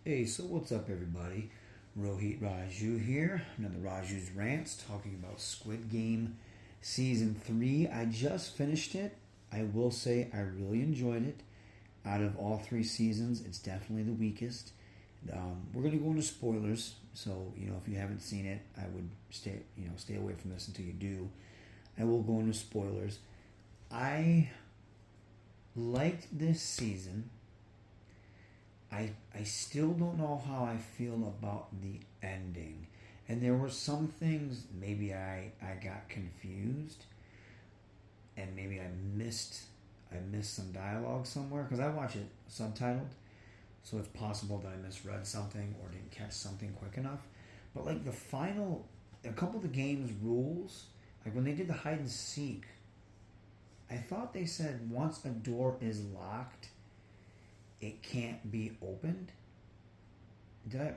Hey, so what's up, everybody? Raju here, another Raju's Rants, talking about Squid Game Season 3. I just finished it. I will say I really enjoyed it. Out of all three seasons, it's definitely the weakest. We're going to go into spoilers, so, if you haven't seen it, I would stay away from this until you do. I will go into spoilers. I liked this season. I still don't know how I feel about the ending. And there were some things maybe I got confused and maybe I missed some dialogue somewhere because I watch it subtitled. So it's possible that I misread something or didn't catch something quick enough. But like a couple of the game's rules, like when they did the hide and seek, I thought they said once a door is locked, it can't be opened.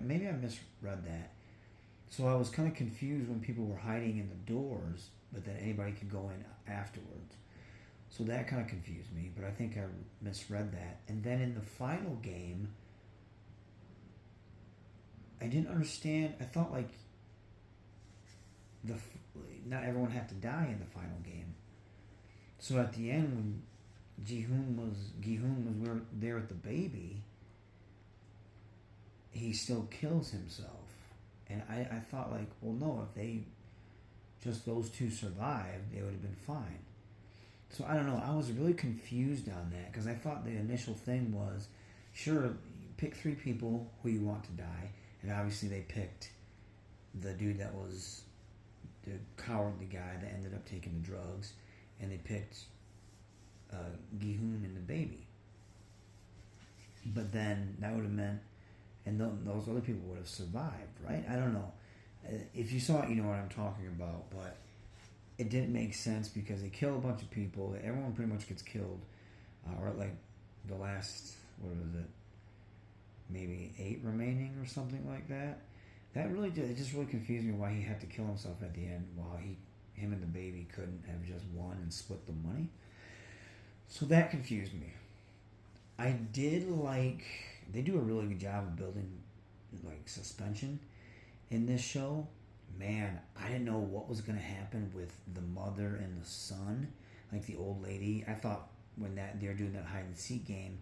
Maybe I misread that. So I was kind of confused when people were hiding in the doors, but then anybody could go in afterwards. So that kind of confused me, but I think I misread that. And then in the final game, I didn't understand. I thought like the not everyone had to die in the final game. So at the end, when Gi-hoon was there with the baby, he still kills himself. And I thought like, well, no, if they just those two survived, they would have been fine. So I don't know. I was really confused on that because I thought the initial thing was, sure, you pick three people who you want to die, and obviously they picked the dude that was the cowardly guy that ended up taking the drugs, and they picked Gi-hoon and the baby. But then that would have meant, and those other people would have survived, right? I don't know. If you saw it, you know what I'm talking about, but it didn't make sense because they kill a bunch of people. Everyone pretty much gets killed, or like the last, what was it? Maybe 8 remaining or something like that. It just really confused me why he had to kill himself at the end while him and the baby couldn't have just won and split the money. So that confused me. I did like they do a really good job of building like suspension in this show. Man, I didn't know what was going to happen with the mother and the son, like the old lady. I thought when they're doing that hide and seek game,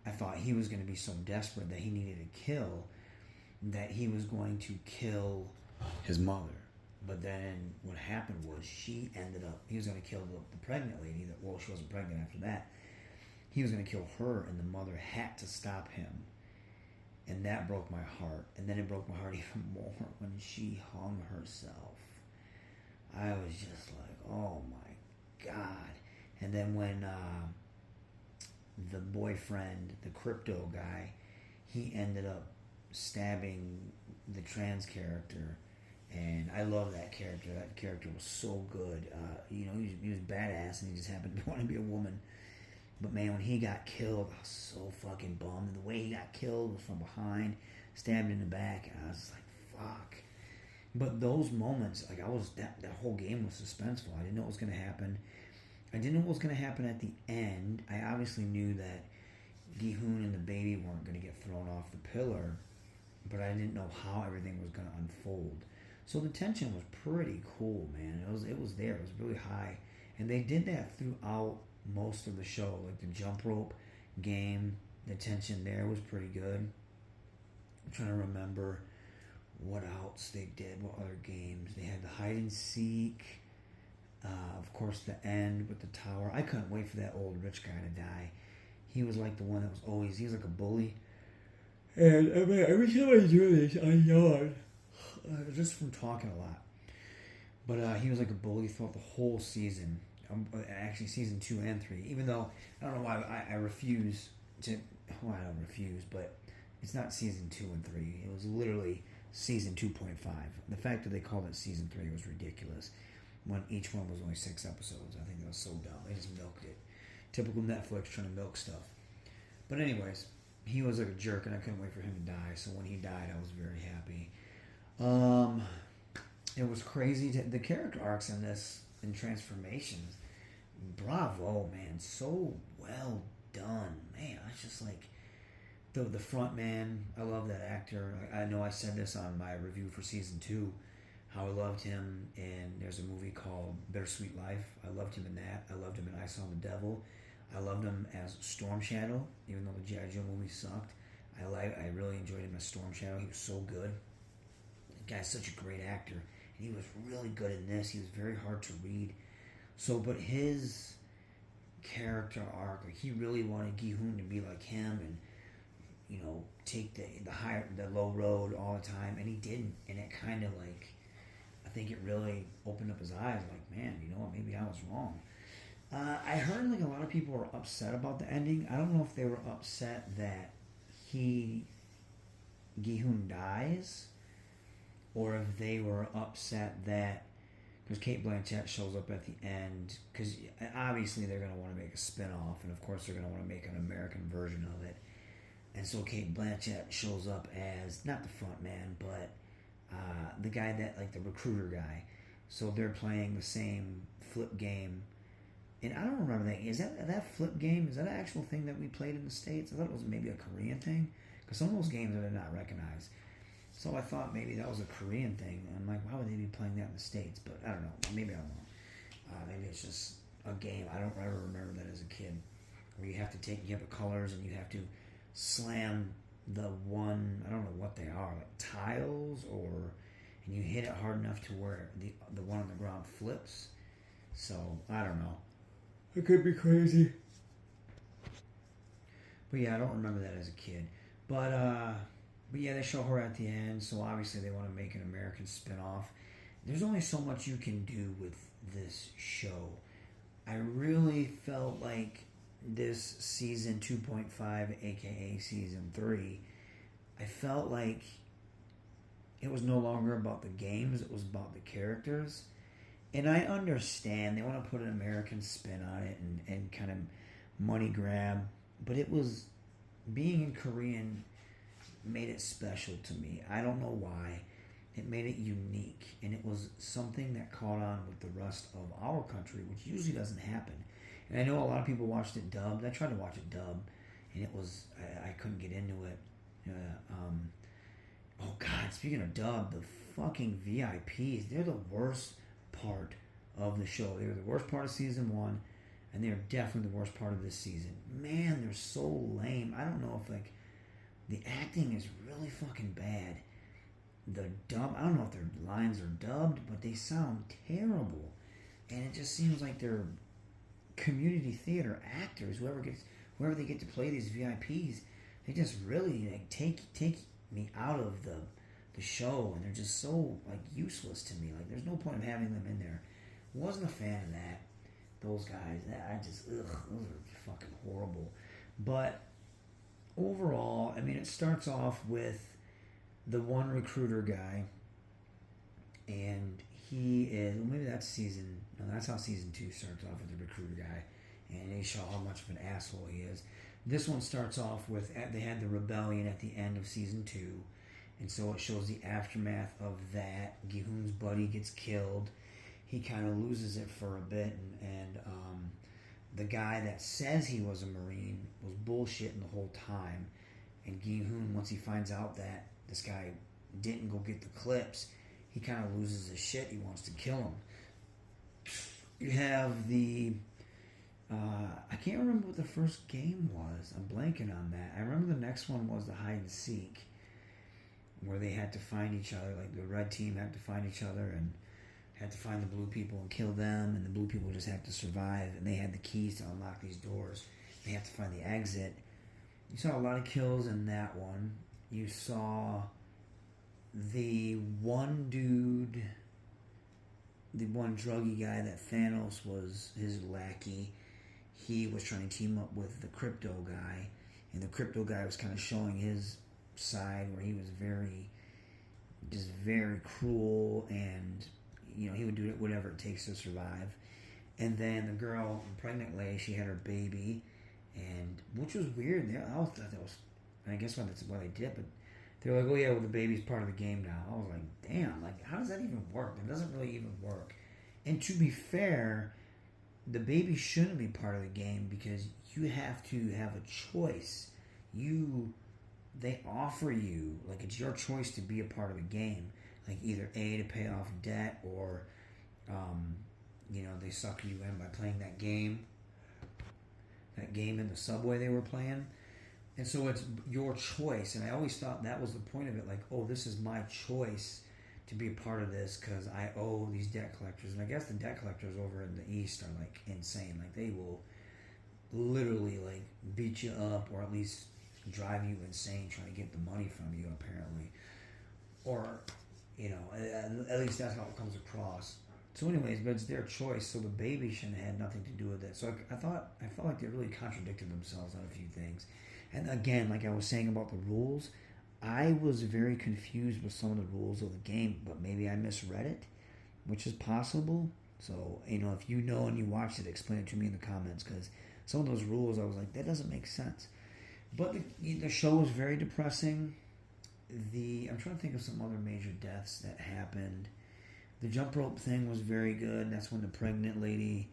I thought he was going to be so desperate that he needed to kill, that he was going to kill his mother. But then what happened was he was going to kill the pregnant lady. Well, she wasn't pregnant after that. He was going to kill her, and the mother had to stop him. And that broke my heart. And then it broke my heart even more when she hung herself. I was just like, oh my God. And then when the boyfriend, the crypto guy, he ended up stabbing the trans character. And I love that character. That character was so good. He was badass and he just happened to want to be a woman. But man, when he got killed, I was so fucking bummed. And the way he got killed was from behind, stabbed in the back, and I was just like, fuck. But those moments, like that whole game was suspenseful. I didn't know what was going to happen. I didn't know what was going to happen at the end. I obviously knew that Gi-hoon and the baby weren't going to get thrown off the pillar, but I didn't know how everything was going to unfold. So the tension was pretty cool, man. It was there. It was really high, and they did that throughout most of the show. Like the jump rope game, the tension there was pretty good. I'm trying to remember what else they did, what other games. They had the hide and seek, of course the end with the tower. I couldn't wait for that old rich guy to die. He was like the one that was always, he was like a bully. And I mean, every time I do this, I yawn. Just from talking a lot. But he was like a bully throughout the whole season. Actually, season 2 and 3. Even though I don't know why I refuse to. Well, I don't refuse, but it's not season 2 and 3. It was literally season 2.5. The fact that they called it season 3 was ridiculous. When each one was only 6 episodes, I think that was so dumb. They just milked it. Typical Netflix trying to milk stuff. But anyways, he was like a jerk, and I couldn't wait for him to die. So when he died, I was very happy. It was crazy. The character arcs in this and transformations. Bravo, man. So well done. Man, I was just like, the front man. I love that actor. I know I said this on my review for season 2, how I loved him. And there's a movie called Bittersweet Life. I loved him in that. I loved him in I Saw the Devil. I loved him as Storm Shadow, even though the G.I. Joe movie sucked. I really enjoyed him as Storm Shadow. He was so good. The guy's such a great actor. And he was really good in this. He was very hard to read. So, but his character arc, like he really wanted Gi-hun to be like him and, take the low road all the time, and he didn't. And it kind of like, I think it really opened up his eyes. Like, man, you know what? Maybe I was wrong. I heard like a lot of people were upset about the ending. I don't know if they were upset that Gi-hun dies, or if they were upset that, because Kate Blanchett shows up at the end, because obviously they're going to want to make a spin-off, and of course they're going to want to make an American version of it. And so Kate Blanchett shows up as, not the front man, but the guy that, like the recruiter guy. So they're playing the same flip game. And I don't remember that. Is that flip game? Is that an actual thing that we played in the States? I thought it was maybe a Korean thing. Because some of those games I did not recognize. So I thought maybe that was a Korean thing. And I'm like, why would they be playing that in the States? But I don't know. Maybe I'm wrong. Maybe it's just a game. I don't ever remember that as a kid. Where you have the colors and you have to slam the one, I don't know what they are, like tiles, and you hit it hard enough to where the one on the ground flips. So, I don't know. It could be crazy. But yeah, I don't remember that as a kid. But yeah, they show her at the end, so obviously they want to make an American spin-off. There's only so much you can do with this show. I really felt like this season 2.5, aka season 3, I felt like it was no longer about the games, it was about the characters. And I understand they want to put an American spin on it and kind of money grab, but it was, being in Korean made it special to me. I don't know why. It made it unique, and it was something that caught on with the rest of our country, which usually doesn't happen. And I know a lot of people watched it dubbed. I tried to watch it dubbed, and it was, I couldn't get into it. Oh God, speaking of dubbed, the fucking VIPs, they're the worst part of the show. They were the worst part of season 1, and they're definitely the worst part of this season. Man, they're so lame. I don't know if like the acting is really fucking bad. The dub, I don't know if their lines are dubbed, but they sound terrible. And it just seems like they're community theater actors. Whoever they get to play these VIPs, they just really like take me out of the show, and they're just so like useless to me. Like there's no point of having them in there. Wasn't a fan of that. Those guys, those are fucking horrible. But overall, I mean, it starts off with the one recruiter guy, and he is, well, maybe that's that's how season 2 starts off, with the recruiter guy, and they show how much of an asshole he is. This one starts off with, they had the rebellion at the end of season 2, and so it shows the aftermath of that. Gi-hun's buddy gets killed. He kind of loses it for a bit, and the guy that says he was a Marine was bullshitting the whole time. And Gi-hun, once he finds out that this guy didn't go get the clips, he kind of loses his shit. He wants to kill him. You have the, I can't remember what the first game was. I'm blanking on that. I remember the next one was the hide and seek, where they had to find each other. Like the red team had to find each other and had to find the blue people and kill them, and the blue people just had to survive, and they had the keys to unlock these doors. They have to find the exit. You saw a lot of kills in that one. You saw the one dude, the one druggy guy that Thanos was his lackey. He was trying to team up with the crypto guy, and the crypto guy was kind of showing his side, where he was very cruel, and he would do whatever it takes to survive. And then the girl, pregnant lady, she had her baby, and which was weird. I thought that was, I guess that's why they did, but they're like, oh yeah, well the baby's part of the game now. I was like, damn, like how does that even work? It doesn't really even work. And to be fair, the baby shouldn't be part of the game, because you have to have a choice. You they offer you, like, it's your choice to be a part of a game. Like, either A, to pay off debt, or, they sucker you in by playing that game in the subway they were playing. And so it's your choice. And I always thought that was the point of it. Like, oh, this is my choice to be a part of this because I owe these debt collectors. And I guess the debt collectors over in the East are, like, insane. Like, they will literally, like, beat you up or at least drive you insane trying to get the money from you, apparently. Or, at least that's how it comes across. So anyways, but it's their choice, so the baby shouldn't have had nothing to do with it. So I felt like they really contradicted themselves on a few things. And again, like I was saying about the rules, I was very confused with some of the rules of the game, but maybe I misread it, which is possible. So, if you know and you watched it, explain it to me in the comments, because some of those rules, I was like, that doesn't make sense. But the show was very depressing. I'm trying to think of some other major deaths that happened. The jump rope thing was very good. That's when the pregnant lady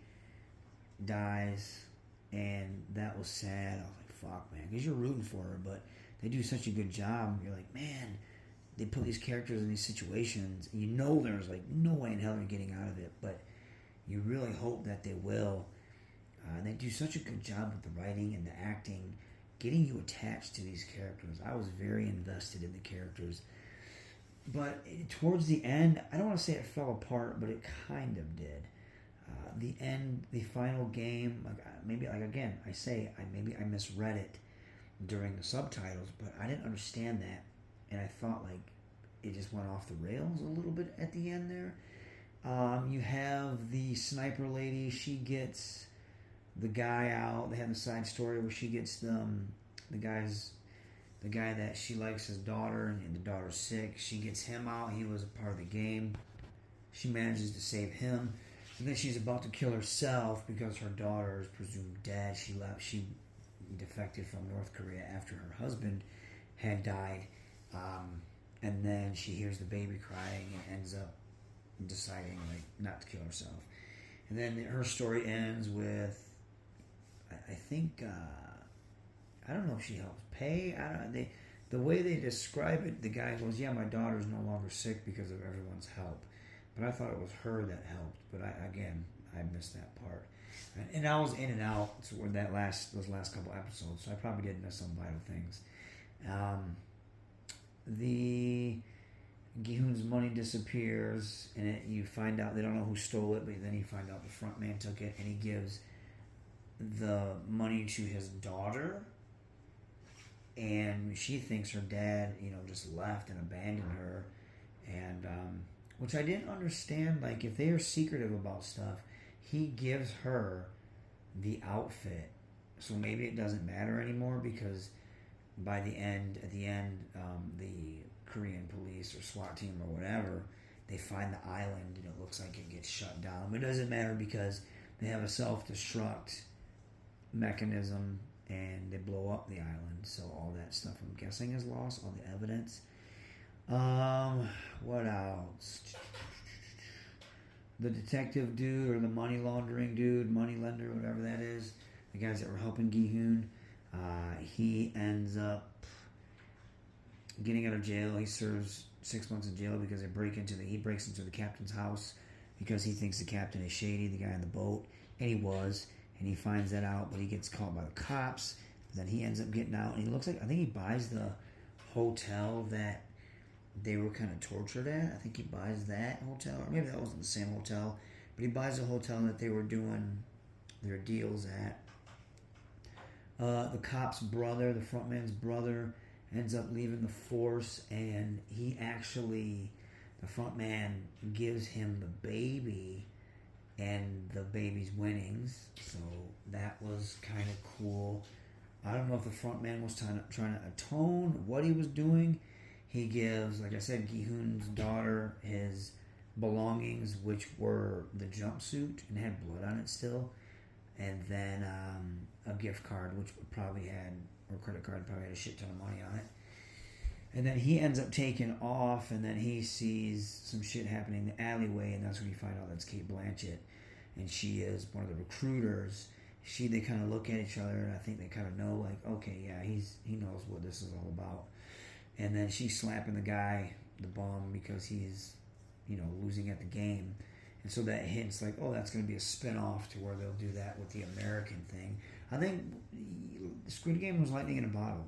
dies, and that was sad. I was like, fuck, man, because you're rooting for her, but they do such a good job. You're like, man, they put these characters in these situations. There's like no way in hell they're getting out of it, but you really hope that they will. And they do such a good job with the writing and the acting, getting you attached to these characters. I was very invested in the characters. But towards the end, I don't want to say it fell apart, but it kind of did. The end, the final game, maybe I misread it during the subtitles, but I didn't understand that, and I thought like it just went off the rails a little bit at the end there. You have the sniper lady; she gets the guy out. They have the side story where she gets the guy that she likes, his daughter, and the daughter's sick. She gets him out. He was a part of the game. She manages to save him. And then she's about to kill herself because her daughter is presumed dead. She defected from North Korea after her husband had died. And then she hears the baby crying and ends up deciding like not to kill herself. And then her story ends with, I think, I don't know if she helps pay. The way they describe it, the guy goes, "Yeah, my daughter's no longer sick because of everyone's help." But I thought it was her that helped. But I missed that part. And I was in and out toward those last couple episodes, so I probably did miss some vital things. The Gi-hoon's money disappears, and you find out they don't know who stole it, but then you find out the front man took it, and he gives the money to his daughter, and she thinks her dad, just left and abandoned her, and which I didn't understand. Like, if they are secretive about stuff, he gives her the outfit, so maybe it doesn't matter anymore because at the end, the Korean police or SWAT team or whatever, they find the island and it looks like it gets shut down. But it doesn't matter because they have a self-destruct mechanism and they blow up the island, so all that stuff I'm guessing is lost, all the evidence. What else? The detective dude or the money laundering dude, money lender, whatever that is, the guys that were helping Gi-hoon, he ends up getting out of jail. He serves 6 months in jail because he breaks into the captain's house because he thinks the captain is shady, the guy on the boat, and he was. And he finds that out, but he gets caught by the cops. Then he ends up getting out, and he looks like, I think he buys the hotel that they were kind of tortured at. I think he buys that hotel, or maybe that wasn't the same hotel, but he buys a hotel that they were doing their deals at. The cop's brother, the front man's brother, ends up leaving the force, and the front man gives him the baby and the baby's winnings, so that was kind of cool. I don't know if the front man was trying to atone what he was doing. He gives, like I said, Gi-hoon's daughter his belongings, which were the jumpsuit and had blood on it still, and then a gift card, which probably had, or credit card, probably had a shit ton of money on it. And then he ends up taking off, and then he sees some shit happening in the alleyway, and that's when you find out that's Kate Blanchett, and she is one of the recruiters, they kind of look at each other, and I think they kind of know, like, okay, yeah, he knows what this is all about. And then she's slapping the guy, the bum, because he's, losing at the game. And so that hints like, oh, that's going to be a spin-off to where they'll do that with the American thing. I think Squid Game was lightning in a bottle.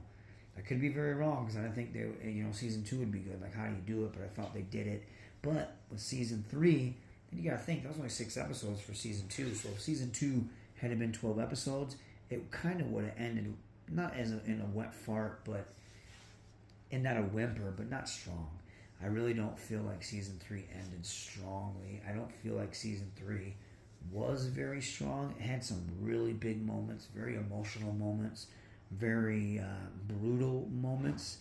I could be very wrong because I didn't think season 2 would be good. Like, how do you do it? But I thought they did it. But with season 3, then you got to think, that was only 6 episodes for season 2. So if season 2 had been 12 episodes, it kind of would have ended, not in a wet fart, but and not a whimper, but not strong. I really don't feel like season 3 ended strongly. I don't feel like season 3 was very strong. It had some really big moments, very emotional moments, very brutal moments.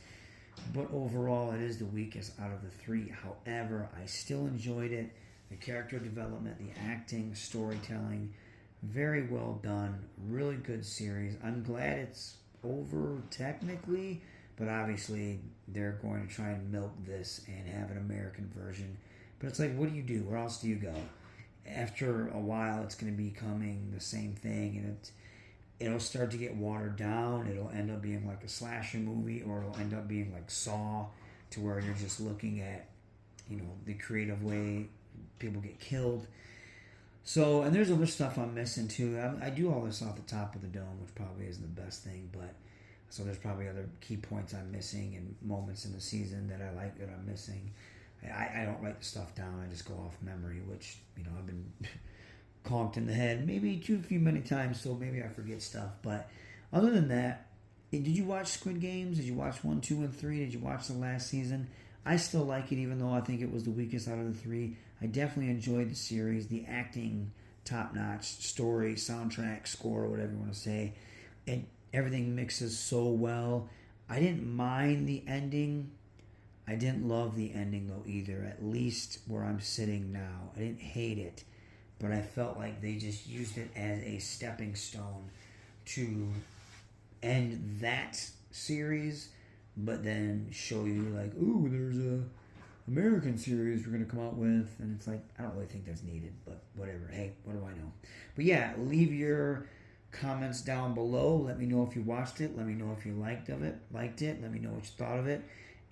But overall, it is the weakest out of the 3. However, I still enjoyed it. The character development, the acting, storytelling, very well done. Really good series. I'm glad it's over technically, but obviously they're going to try and milk this and have an American version. But it's like, what do you do? Where else do you go? After a while, it's going to be becoming the same thing, and it'll start to get watered down. It'll end up being like a slasher movie, or it'll end up being like Saw, to where you're just looking at, the creative way people get killed. So, and there's other stuff I'm missing too. I do all this off the top of the dome, which probably isn't the best thing, but so there's probably other key points I'm missing and moments in the season that I like that I'm missing. I don't write the stuff down. I just go off memory, which, I've been conked in the head maybe too few many times, so maybe I forget stuff. But other than that, did you watch Squid Games? Did you watch 1, 2, and 3? Did you watch the last season? I still like it, even though I think it was the weakest out of the 3. I definitely enjoyed the series. The acting, top-notch, story, soundtrack, score, whatever you want to say. And everything mixes so well. I didn't mind the ending. I didn't love the ending, though, either, at least where I'm sitting now. I didn't hate it, but I felt like they just used it as a stepping stone to end that series, but then show you, like, ooh, there's a American series we're going to come out with, and it's like, I don't really think that's needed, but whatever. Hey, what do I know? But yeah, leave your comments down below. Let me know if you watched it. Let me know if you liked it. Let me know what you thought of it.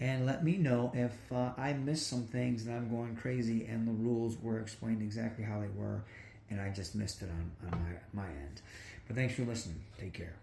And let me know if I missed some things and I'm going crazy and the rules were explained exactly how they were and I just missed it on my end. But thanks for listening. Take care.